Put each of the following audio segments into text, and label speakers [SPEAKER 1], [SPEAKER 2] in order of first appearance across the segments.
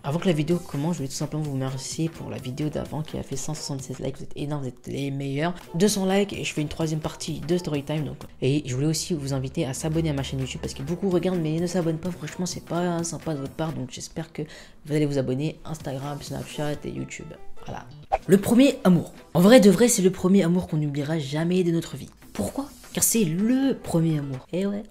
[SPEAKER 1] Avant que la vidéo commence, je voulais tout simplement vous remercier pour la vidéo d'avant qui a fait 176 likes. Vous êtes énormes, vous êtes les meilleurs. 200 likes et je fais une troisième partie de Storytime. Donc. Et je voulais aussi vous inviter à s'abonner à ma chaîne YouTube parce que beaucoup regardent mais ne s'abonnent pas. Franchement, c'est pas sympa de votre part. Donc j'espère que vous allez vous abonner. Instagram, Snapchat et YouTube. Voilà. Le premier amour. En vrai de vrai, c'est le premier amour qu'on n'oubliera jamais de notre vie. Pourquoi? Car c'est le premier amour. Et ouais,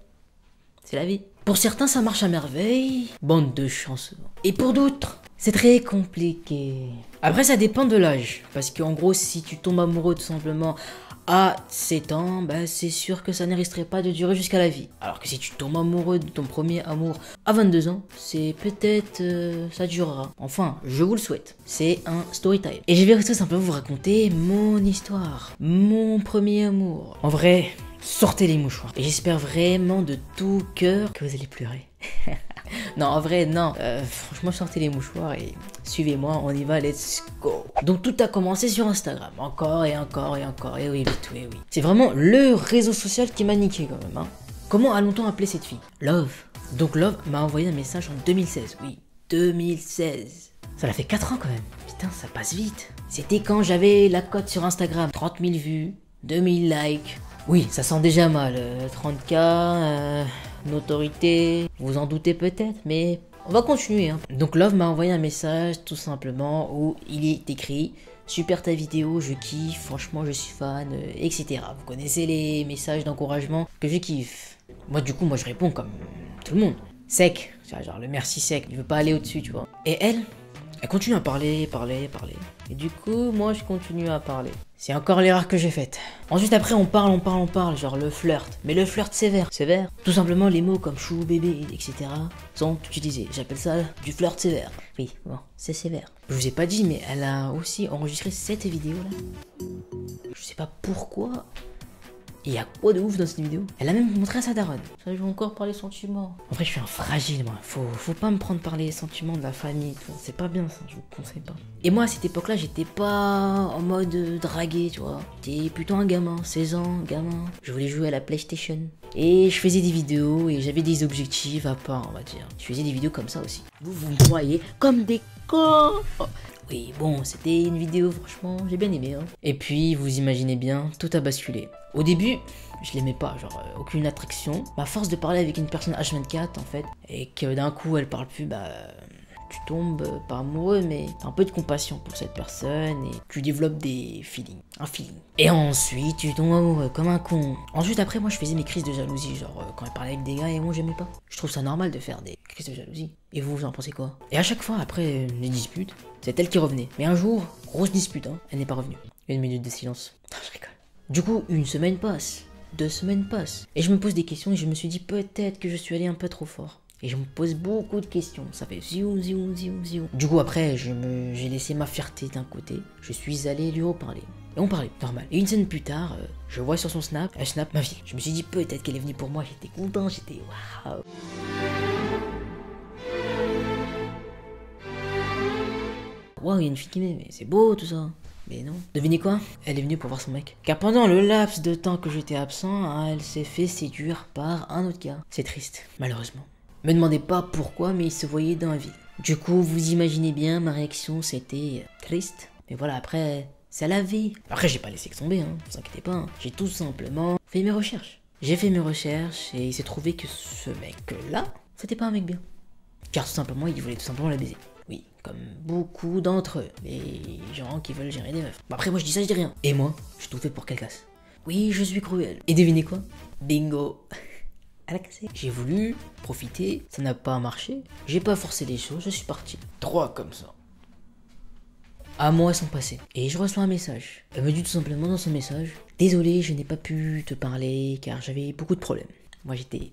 [SPEAKER 1] c'est la vie. Pour certains, ça marche à merveille. Bande de chanceux. Et pour d'autres, c'est très compliqué. Après, ça dépend de l'âge. Parce qu'en gros, si tu tombes amoureux tout simplement à 7 ans, bah, c'est sûr que ça ne risquerait pas de durer jusqu'à la vie. Alors que si tu tombes amoureux de ton premier amour à 22 ans, c'est peut-être ça durera. Enfin, je vous le souhaite. C'est un story time. Et je vais tout simplement vous raconter mon histoire. Mon premier amour. En vrai, sortez les mouchoirs. Et j'espère vraiment de tout cœur que vous allez pleurer. Non, en vrai, non. Franchement, sortez les mouchoirs et suivez-moi, on y va, let's go. Donc tout a commencé sur Instagram. Encore et encore et encore. Et oui, oui, oui. C'est vraiment le réseau social qui m'a niqué quand même. Hein. Comment allons-on appeler cette fille? Love. Donc Love m'a envoyé un message en 2016. Oui, 2016. Ça l'a fait 4 ans quand même. Putain, ça passe vite. C'était quand j'avais la cote sur Instagram. 30 000 vues, 2000 likes. Oui, ça sent déjà mal. 30K, notoriété, vous en doutez peut-être, mais on va continuer. Hein. Donc Love m'a envoyé un message tout simplement où il est écrit « Super ta vidéo, je kiffe, franchement je suis fan, etc. » Vous connaissez les messages d'encouragement que je kiffe. Moi du coup, je réponds comme tout le monde. Sec, genre le merci sec, je veux pas aller au-dessus, tu vois. Et elle continue à parler. Et du coup, moi je continue à parler. C'est encore l'erreur que j'ai faite. Ensuite après on parle, genre le flirt. Mais le flirt sévère. Sévère. Tout simplement les mots comme chou, bébé, etc. sont utilisés. J'appelle ça du flirt sévère. Oui, bon, c'est sévère. Je vous ai pas dit, mais elle a aussi enregistré cette vidéo là. Je sais pas pourquoi. Et il y a quoi de ouf dans cette vidéo? Elle a même montré à sa daronne. Ça, je vais encore parler sentiments. En vrai, je suis un fragile, moi. Faut pas me prendre par les sentiments de la famille. C'est pas bien, ça. Je vous conseille pas. Et moi, à cette époque-là, j'étais pas en mode draguer, tu vois. J'étais plutôt un gamin, 16 ans, gamin. Je voulais jouer à la PlayStation. Et je faisais des vidéos et j'avais des objectifs à part, on va dire. Je faisais des vidéos comme ça aussi. Vous me croyez comme des cons. Oh. Oui, bon, c'était une vidéo, franchement, j'ai bien aimé. Hein. Et puis, vous imaginez bien, tout a basculé. Au début, je l'aimais pas, genre, aucune attraction. Mais à force de parler avec une personne H24, en fait, et que d'un coup, elle parle plus, bah, tu tombes pas amoureux, mais t'as un peu de compassion pour cette personne, et tu développes des feelings, un feeling. Et ensuite, tu tombes amoureux, comme un con. Ensuite, après, moi, je faisais mes crises de jalousie, genre, quand elle parlait avec des gars, et moi, j'aimais pas. Je trouve ça normal de faire des crises de jalousie. Et vous en pensez quoi? Et à chaque fois, après les disputes, c'est elle qui revenait. Mais un jour, grosse dispute, hein, elle n'est pas revenue. 1 minute de silence. Non, je rigole. Du coup, 1 semaine passe, 2 semaines passent. Et je me pose des questions et je me suis dit peut-être que je suis allé un peu trop fort. Et je me pose beaucoup de questions. Ça fait ziou. Du coup, après, j'ai laissé ma fierté d'un côté. Je suis allé lui reparler. Et on parlait, normal. Et 1 semaine plus tard, je vois sur son snap, elle snap ma vie. Je me suis dit peut-être qu'elle est venue pour moi. J'étais content, j'étais waouh. Waouh, il y a une fille qui m'aime, mais c'est beau tout ça. Mais non. Devinez quoi? Elle est venue pour voir son mec. Car pendant le laps de temps que j'étais absent, elle s'est fait séduire par un autre gars. C'est triste, malheureusement. Me demandez pas pourquoi, mais il se voyait dans la vie. Du coup, vous imaginez bien, ma réaction c'était triste. Mais voilà, après, c'est la vie. Après, j'ai pas laissé tomber, hein, vous inquiétez pas. Hein. J'ai tout simplement fait mes recherches. J'ai fait mes recherches et il s'est trouvé que ce mec-là, c'était pas un mec bien. Car tout simplement, il voulait tout simplement la baiser. Oui, comme beaucoup d'entre eux, les gens qui veulent gérer des meufs. Bon, après moi je dis ça, je dis rien. Et moi, j'ai tout fait pour qu'elle casse. Oui, je suis cruel. Et devinez quoi? Bingo. Elle a cassé. J'ai voulu profiter, ça n'a pas marché. J'ai pas forcé les choses, je suis parti. Droit comme ça. Un mois sont passés. Et je reçois un message. Elle me dit tout simplement dans son message: désolé, je n'ai pas pu te parler car j'avais beaucoup de problèmes. Moi j'étais...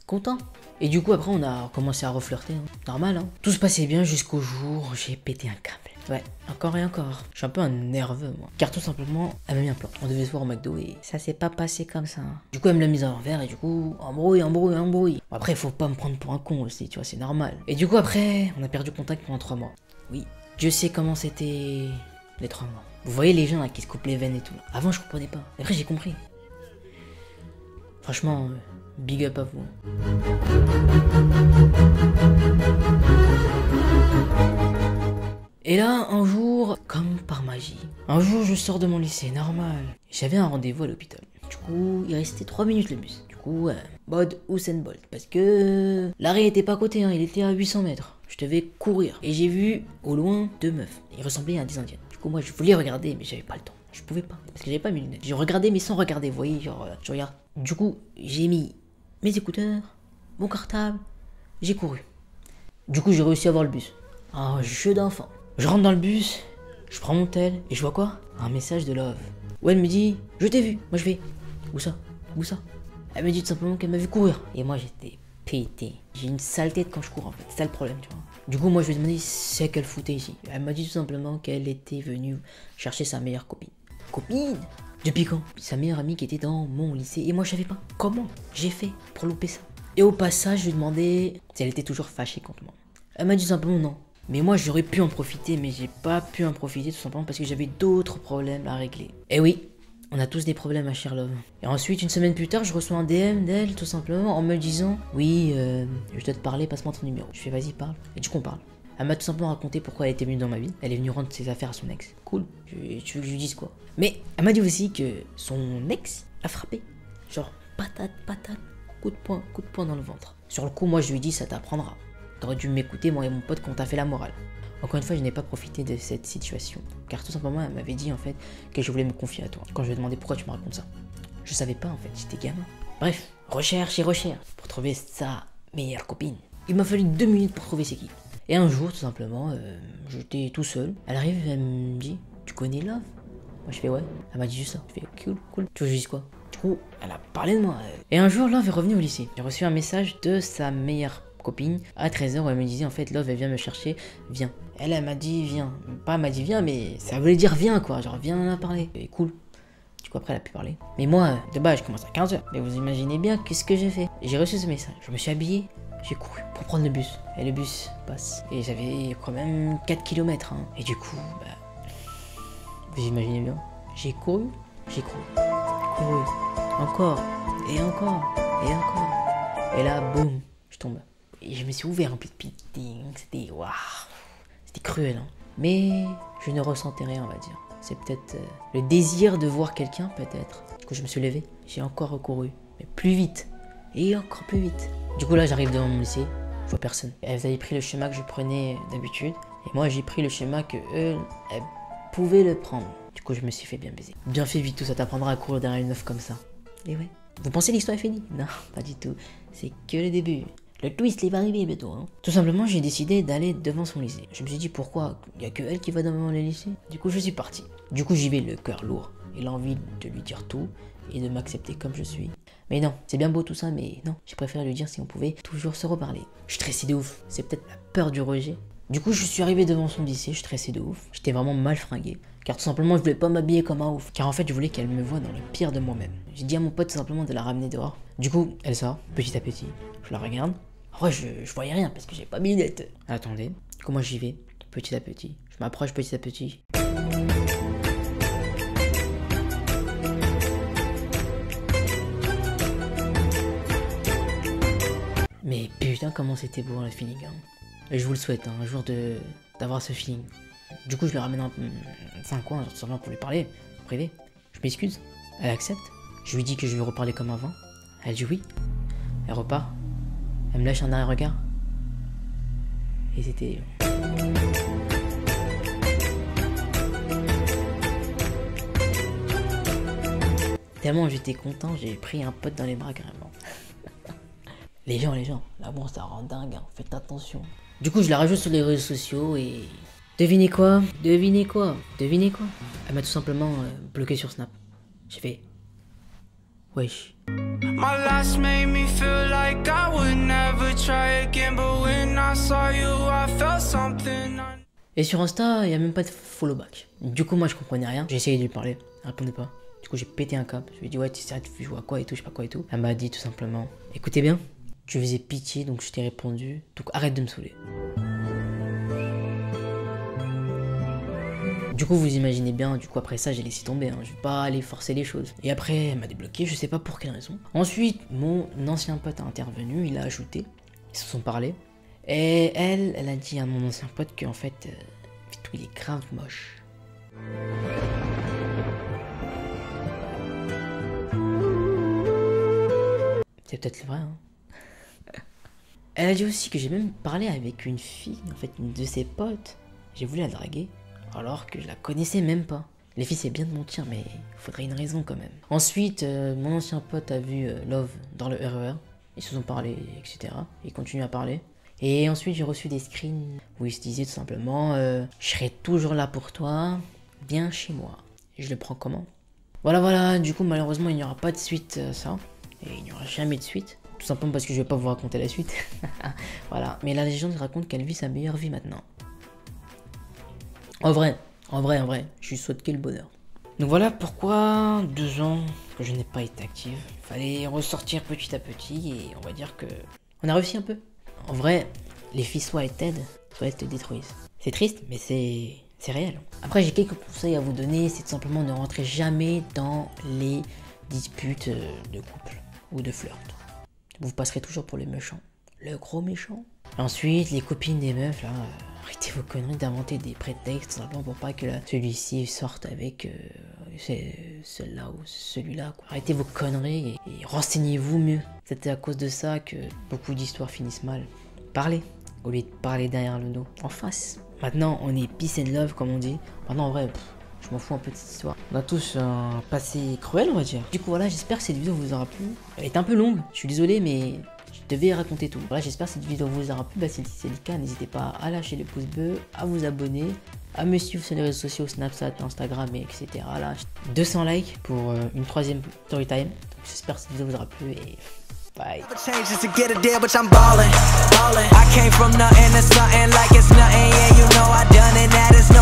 [SPEAKER 1] content. Et du coup après on a commencé à reflirter, hein. Normal hein. Tout se passait bien jusqu'au jour où j'ai pété un câble. Ouais, encore et encore. Je suis un peu un nerveux moi. Car tout simplement, elle m'a mis un plan. On devait se voir au McDo et ça s'est pas passé comme ça. Hein. Du coup elle me l'a mise à l'envers et du coup, embrouille. Bon, après faut pas me prendre pour un con aussi, tu vois, c'est normal. Et du coup après, on a perdu contact pendant 3 mois. Oui, Dieu sait comment c'était les 3 mois. Vous voyez les gens là qui se coupent les veines et tout. Avant je comprenais pas. Après j'ai compris. Franchement... Big up à vous. Et là, un jour, comme par magie, un jour je sors de mon lycée, normal. J'avais un rendez-vous à l'hôpital. Du coup, il restait 3 minutes le bus. Du coup, mode Usain Bolt. Parce que l'arrêt était pas à côté, hein, il était à 800 mètres. Je devais courir. Et j'ai vu au loin 2 meufs. Ils ressemblaient à des indiennes. Du coup, moi, je voulais regarder, mais j'avais pas le temps. Je pouvais pas, parce que j'avais pas mes lunettes. J'ai regardé, mais sans regarder, vous voyez, genre, je regarde. Du coup, j'ai mis mes écouteurs, mon cartable, j'ai couru. Du coup, j'ai réussi à voir le bus. Un jeu d'enfant. Je rentre dans le bus, je prends mon tel, et je vois quoi? Un message de Love. Où elle me dit, je t'ai vu. Moi, je fais, où ça? Où ça? Elle me dit tout simplement qu'elle m'a vu courir. Et moi, j'étais pété. J'ai une sale tête quand je cours, en fait. C'est ça le problème, tu vois. Du coup, moi, je lui ai demandé c'est qu'elle foutait ici. Elle m'a dit tout simplement qu'elle était venue chercher sa meilleure copine. Copine? Depuis quand? Sa meilleure amie qui était dans mon lycée. Et moi, je savais pas comment j'ai fait pour louper ça. Et au passage, je lui ai demandé si elle était toujours fâchée contre moi. Elle m'a dit simplement non. Mais moi, j'aurais pu en profiter, mais j'ai pas pu en profiter tout simplement parce que j'avais d'autres problèmes à régler. Et oui, on a tous des problèmes à Sherlock. Et ensuite, une semaine plus tard, je reçois un DM d'elle tout simplement en me disant oui, je dois te parler, passe-moi ton numéro. Je fais vas-y, parle. Et du coup, on parle. Elle m'a tout simplement raconté pourquoi elle était venue dans ma vie. Elle est venue rendre ses affaires à son ex. Cool. Tu veux que je lui dise quoi? Mais elle m'a dit aussi que son ex a frappé. Genre, patate, coup de poing dans le ventre. Sur le coup, moi, je lui ai dit ça t'apprendra. T'aurais dû m'écouter, moi et mon pote, quand t'as fait la morale. Encore une fois, je n'ai pas profité de cette situation. Car tout simplement, elle m'avait dit en fait que je voulais me confier à toi. Quand je lui ai demandé pourquoi tu me racontes ça. Je savais pas en fait, j'étais gamin. Bref, recherche pour trouver sa meilleure copine. Il m'a fallu 2 minutes pour trouver c'est qui. Et un jour, tout simplement, j'étais tout seul. Elle arrive, elle me dit, tu connais Love? Moi je fais ouais. Elle m'a dit juste ça. Je fais cool. Tu veux que je dise quoi? Du coup, elle a parlé de moi. Et un jour, Love est revenue au lycée. J'ai reçu un message de sa meilleure copine à 13h où elle me disait en fait Love elle vient me chercher, viens. Elle m'a dit viens. Pas elle m'a dit viens, mais ça voulait dire viens quoi, genre viens là parler. Et cool. Du coup après elle a pu parler. Mais moi, de base je commence à 15h. Mais vous imaginez bien qu'est-ce que j'ai fait. J'ai reçu ce message. Je me suis habillé, j'ai couru pour prendre le bus. Et le bus passe. Et j'avais quand même 4 km. Hein. Et du coup, vous imaginez bien. J'ai couru. Encore. Et là, boum, je tombe. Et je me suis ouvert un peu de pitting. C'était waouh. C'était cruel. Hein. Mais je ne ressentais rien, on va dire. C'est peut-être le désir de voir quelqu'un, peut-être. Du coup, je me suis levé. J'ai encore recouru. Mais plus vite. Et encore plus vite. Du coup, là, j'arrive devant mon lycée. Je vois personne. Elles avaient pris le schéma que je prenais d'habitude. Et moi, j'ai pris le schéma que elles pouvaient le prendre. Du coup, je me suis fait bien baiser. Bien fait vite, tout ça t'apprendra à courir derrière une meuf comme ça. Et ouais. Vous pensez l'histoire est finie? Non, pas du tout. C'est que le début. Le twist, il va arriver bientôt. Hein. Tout simplement, j'ai décidé d'aller devant son lycée. Je me suis dit pourquoi? Il n'y a que elle qui va devant le lycée. Du coup, je suis parti. Du coup, j'y vais le cœur lourd et l'envie de lui dire tout et de m'accepter comme je suis. Mais non, c'est bien beau tout ça, mais non, j'ai préféré lui dire si on pouvait toujours se reparler. Je suis stressé de ouf. C'est peut-être la peur du rejet. Du coup, je suis arrivé devant son lycée, je suis stressé de ouf. J'étais vraiment mal fringué. Car tout simplement, je voulais pas m'habiller comme un ouf. Car en fait, je voulais qu'elle me voie dans le pire de moi-même. J'ai dit à mon pote tout simplement de la ramener dehors. Du coup, elle sort, petit à petit. Je la regarde. En vrai, je voyais rien parce que j'ai pas mis de lunettes. Attendez. Du coup, moi j'y vais, petit à petit. Je m'approche petit à petit. Mais putain, comment c'était beau le feeling. Hein. Et je vous le souhaite, hein, un jour d'avoir ce feeling. Du coup, je le ramène dans un coin, tout simplement pour lui parler, en privé. Je m'excuse. Elle accepte. Je lui dis que je vais reparler comme avant. Elle dit oui. Elle repart. Elle me lâche un dernier regard. Et c'était... Tellement j'étais content, j'ai pris un pote dans les bras carrément. Les gens, l'amour ça rend dingue, hein. Faites attention. Du coup, je la rajoute sur les réseaux sociaux et... Devinez quoi? Elle m'a tout simplement bloqué sur Snap. J'ai fait... Wesh. My last made me feel like I would never try again, but when I saw you, I felt something. Et sur Insta, il n'y a même pas de follow back. Du coup, moi, je comprenais rien. J'ai essayé de lui parler, elle répondait pas. Du coup, j'ai pété un câble. Je lui ai dit, ouais, tu joues à quoi et tout, je sais pas quoi et tout. Elle m'a dit tout simplement, écoutez bien, tu faisais pitié, donc je t'ai répondu, donc arrête de me saouler. Du coup, vous imaginez bien, du coup, après ça, j'ai laissé tomber, hein. Je vais pas aller forcer les choses. Et après, elle m'a débloqué, je sais pas pour quelle raison. Ensuite, mon ancien pote a intervenu, il a ajouté, ils se sont parlé. Et elle a dit à mon ancien pote qu'en fait, Vitou, il est grave moche. C'est peut-être vrai, hein. Elle a dit aussi que j'ai même parlé avec une fille, en fait, une de ses potes. J'ai voulu la draguer, alors que je la connaissais même pas. Les filles, c'est bien de mentir, mais il faudrait une raison quand même. Ensuite, mon ancien pote a vu Love dans le RER. Ils se sont parlé, etc. Ils continuent à parler. Et ensuite, j'ai reçu des screens où ils se disaient tout simplement je serai toujours là pour toi, viens chez moi. Et je le prends comment? Voilà, du coup, malheureusement, il n'y aura pas de suite à ça. Et il n'y aura jamais de suite. Tout simplement parce que je vais pas vous raconter la suite. Voilà. Mais la légende raconte qu'elle vit sa meilleure vie maintenant. En vrai, je lui souhaite quel bonheur. Donc voilà pourquoi 2 ans que je n'ai pas été active. Il fallait ressortir petit à petit et on va dire que on a réussi un peu. En vrai, les filles soit elles t'aident, soit elles te détruisent. C'est triste, mais c'est réel. Après, j'ai quelques conseils à vous donner, c'est tout simplement ne rentrez jamais dans les disputes de couple ou de flirt. Vous passerez toujours pour le méchant. Le gros méchant. Ensuite, les copines des meufs, là, arrêtez vos conneries d'inventer des prétextes simplement pour pas que celui-ci sorte avec celle-là ou celui-là. Arrêtez vos conneries et renseignez-vous mieux. C'était à cause de ça que beaucoup d'histoires finissent mal. Parlez, au lieu de parler derrière le dos, en face. Maintenant, on est peace and love, comme on dit. Maintenant, en vrai, je m'en fous un peu de cette histoire. On a tous un passé cruel, on va dire. Du coup, voilà, j'espère que cette vidéo vous aura plu. Elle est un peu longue, je suis désolé, mais je devais raconter tout. Voilà, j'espère que cette vidéo vous aura plu. Si c'est le cas, n'hésitez pas à lâcher le pouce bleu, à vous abonner, à me suivre sur les réseaux sociaux, Snapchat, Instagram, etc. Là, 200 likes pour une 3e story time. J'espère que cette vidéo vous aura plu et bye.